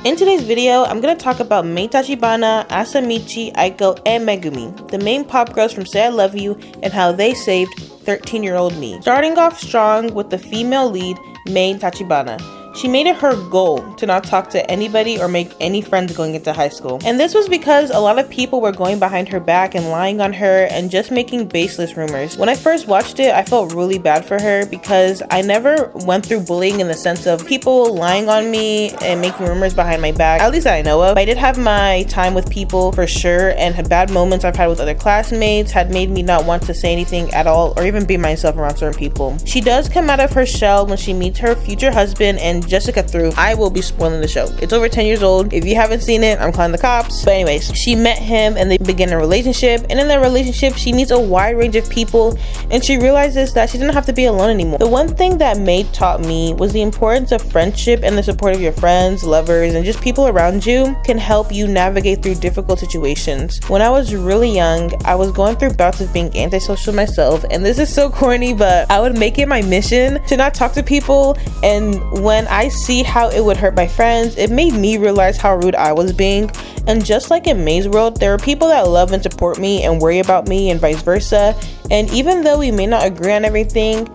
In today's video, I'm going to talk about Mei Tachibana, Asami, Aiko, and Megumi, the main pop girls from Say I Love You, and how they saved 13-year-old me. Starting off strong with the female lead, Mei Tachibana. She made it her goal to not talk to anybody or make any friends going into high school. And this was because a lot of people were going behind her back and lying on her and just making baseless rumors. When I first watched it, I felt really bad for her because I never went through bullying in the sense of people lying on me and making rumors behind my back, at least that I know of. I did have my time with people for sure, and had bad moments I've had with other classmates had made me not want to say anything at all or even be myself around certain people. She does come out of her shell when she meets her future husband and Jessica through. I will be spoiling the show. It's over 10 years old. If you haven't seen it, I'm calling the cops. But anyways, she met him and they begin a relationship, and in their relationship she meets a wide range of people and she realizes that she didn't have to be alone anymore. The one thing that Mei taught me was the importance of friendship and the support of your friends, lovers, and just people around you can help you navigate through difficult situations. When I was really young, I was going through bouts of being antisocial myself, and this is so corny, but I would make it my mission to not talk to people, and when I see how it would hurt my friends, it made me realize how rude I was being. And just like in Mei's world, there are people that love and support me and worry about me and vice versa. And even though we may not agree on everything,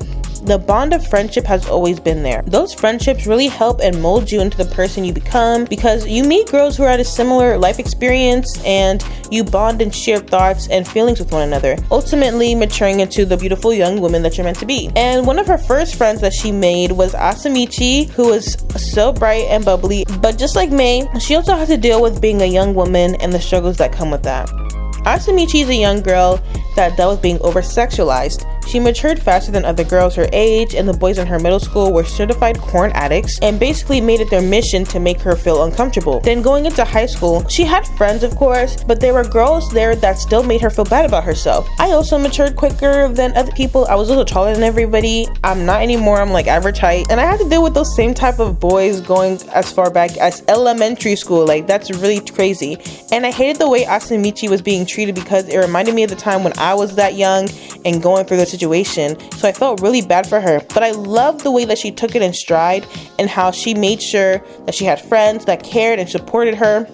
the bond of friendship has always been there. Those friendships really help and mold you into the person you become, because you meet girls who are at a similar life experience and you bond and share thoughts and feelings with one another, ultimately maturing into the beautiful young woman that you're meant to be. And one of her first friends that she made was Asami, who was so bright and bubbly, but just like Mei, she also had to deal with being a young woman and the struggles that come with that. Asami is a young girl that dealt with being over-sexualized. She matured faster than other girls her age, and the boys in her middle school were certified porn addicts and basically made it their mission to make her feel uncomfortable. Then going into high school, she had friends of course, but there were girls there that still made her feel bad about herself. I also matured quicker than other people. I was a little taller than everybody. I'm not anymore, I'm like average height, and I had to deal with those same type of boys going as far back as elementary school. Like, that's really crazy. And I hated the way Asami was being treated because it reminded me of the time when I was that young and going through the situation, so I felt really bad for her. But I loved the way that she took it in stride and how she made sure that she had friends that cared and supported her.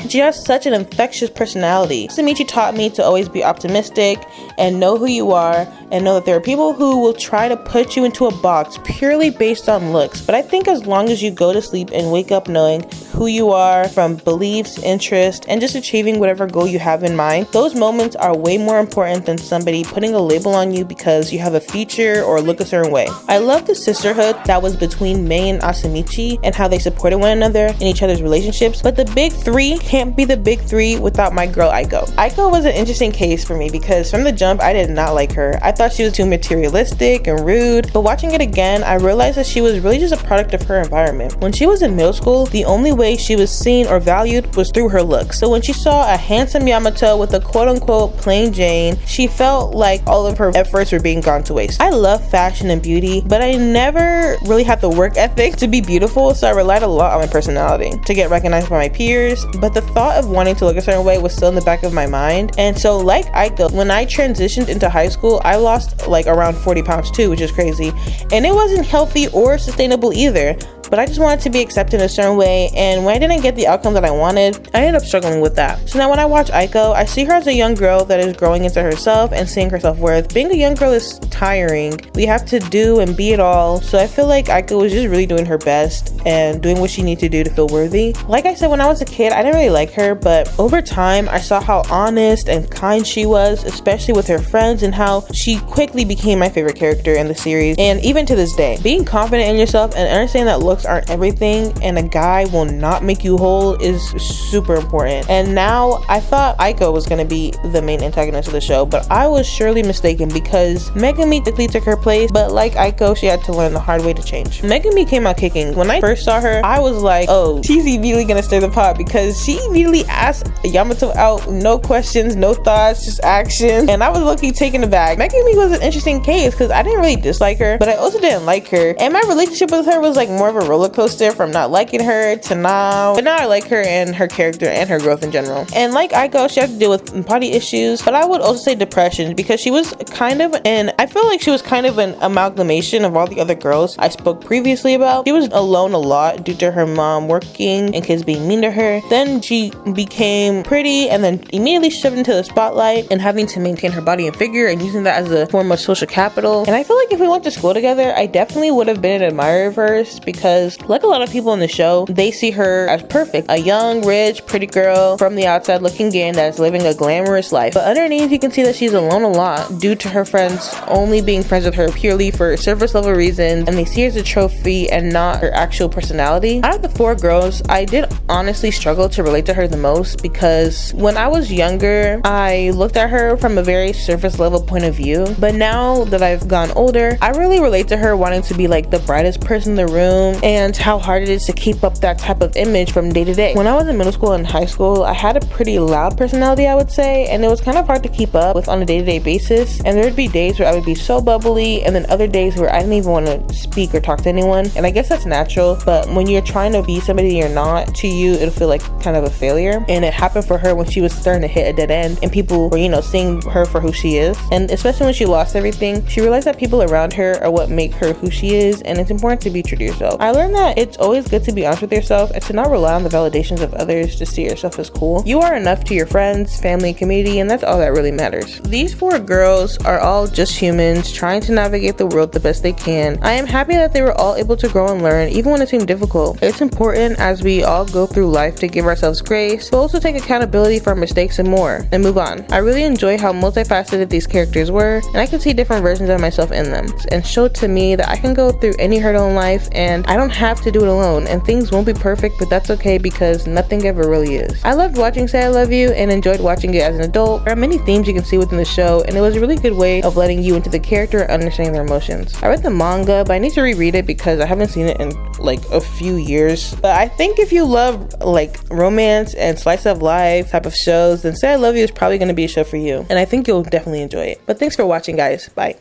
She has such an infectious personality. Asami taught me to always be optimistic and know who you are, and know that there are people who will try to put you into a box purely based on looks. But I think as long as you go to sleep and wake up knowing who you are from beliefs, interests, and just achieving whatever goal you have in mind, those moments are way more important than somebody putting a label on you because you have a feature or look a certain way. I love the sisterhood that was between Mei and Asami and how they supported one another in each other's relationships, but the big three can't be the big three without my girl Aiko. Aiko was an interesting case for me because from the jump I did not like her. I thought she was too materialistic and rude, but watching it again I realized that she was really just a product of her environment. When she was in middle school, the only way she was seen or valued was through her looks. So when she saw a handsome Yamato with a quote-unquote plain Jane, she felt like all of her efforts were being gone to waste. I love fashion and beauty, but I never really had the work ethic to be beautiful, so I relied a lot on my personality to get recognized by my peers. But the thought of wanting to look a certain way was still in the back of my mind. And so like Aiko, when I transitioned into high school, I lost like around 40 pounds too, which is crazy. And it wasn't healthy or sustainable either, but I just wanted to be accepted in a certain way, and when I didn't get the outcome that I wanted, I ended up struggling with that. So now when I watch Aiko, I see her as a young girl that is growing into herself and seeing her self-worth. Being a young girl is tiring. We have to do and be it all, so I feel like Aiko was just really doing her best and doing what she needed to do to feel worthy. Like I said, when I was a kid, I didn't really like her, but over time, I saw how honest and kind she was, especially with her friends, and how she quickly became my favorite character in the series. And even to this day, being confident in yourself and understanding that looks aren't everything and a guy will not make you whole is super important. And now I thought Aiko was going to be the main antagonist of the show, but I was surely mistaken because Megumi quickly took her place, but like Aiko, she had to learn the hard way to change. Megumi came out kicking. When I first saw her, I was like, oh, she's immediately gonna stir the pot, because she immediately asked Yamato out, no questions, no thoughts, just action. And I was low-key taken aback. Megumi was an interesting case because I didn't really dislike her, but I also didn't like her, and my relationship with her was like more of a roller coaster from not liking her to now. But now I like her and her character and her growth in general. And like Aiko, she had to deal with body issues, but I would also say depression, because she was kind of I feel like she was kind of an amalgamation of all the other girls I spoke previously about. She was alone a lot due to her mom working and kids being mean to her. Then she became pretty and then immediately shoved into the spotlight and having to maintain her body and figure and using that as a form of social capital. And I feel like if we went to school together, I definitely would have been an admirer of hers, because like a lot of people in the show, they see her as perfect, a young, rich, pretty girl from the outside looking in that's living a glamorous life. But underneath, you can see that she's alone a lot due to her friends only being friends with her purely for surface level reasons, and they see her as a trophy and not her actual personality. Out of the 4 girls, I did honestly struggle to relate to her the most, because when I was younger, I looked at her from a very surface level point of view. But now that I've gone older, I really relate to her wanting to be like the brightest person in the room and how hard it is to keep up that type of image from day to day. When I was in middle school and high school, I had a pretty loud personality, I would say, and it was kind of hard to keep up with on a day-to-day basis. And there would be days where I would be so bubbly, and then other days where I didn't even want to speak or talk to anyone. And I guess that's natural, but when you're trying to be somebody you're not, to you it'll feel like kind of a failure. And it happened for her when she was starting to hit a dead end and people were, seeing her for who she is. And especially when she lost everything, she realized that people around her are what make her who she is, and it's important to be true to yourself. I learned that it's always good to be honest with yourself and to not rely on the validations of others to see yourself as cool. You are enough to your friends, family, and community, and that's all that really matters. These 4 girls are all just humans trying to navigate the world the best they can. I am happy that they were all able to grow and learn, even when it seemed difficult. It's important as we all go through life to give ourselves grace, but also take accountability for our mistakes and more, and move on. I really enjoy how multifaceted these characters were, and I could see different versions of myself in them, and showed to me that I can go through any hurdle in life and I don't have to do it alone, and things won't be perfect, but that's okay because nothing ever really is. I loved watching Say I Love You and enjoyed watching it as an adult. There are many themes you can see within the show, and it was a really good way of letting you into the character and understanding their emotions. I read the manga, but I need to reread it because I haven't seen it in like a few years. But I think if you love like romance and slice of life type of shows, then Say I Love You is probably going to be a show for you, and I think you'll definitely enjoy it. But thanks for watching, guys. Bye.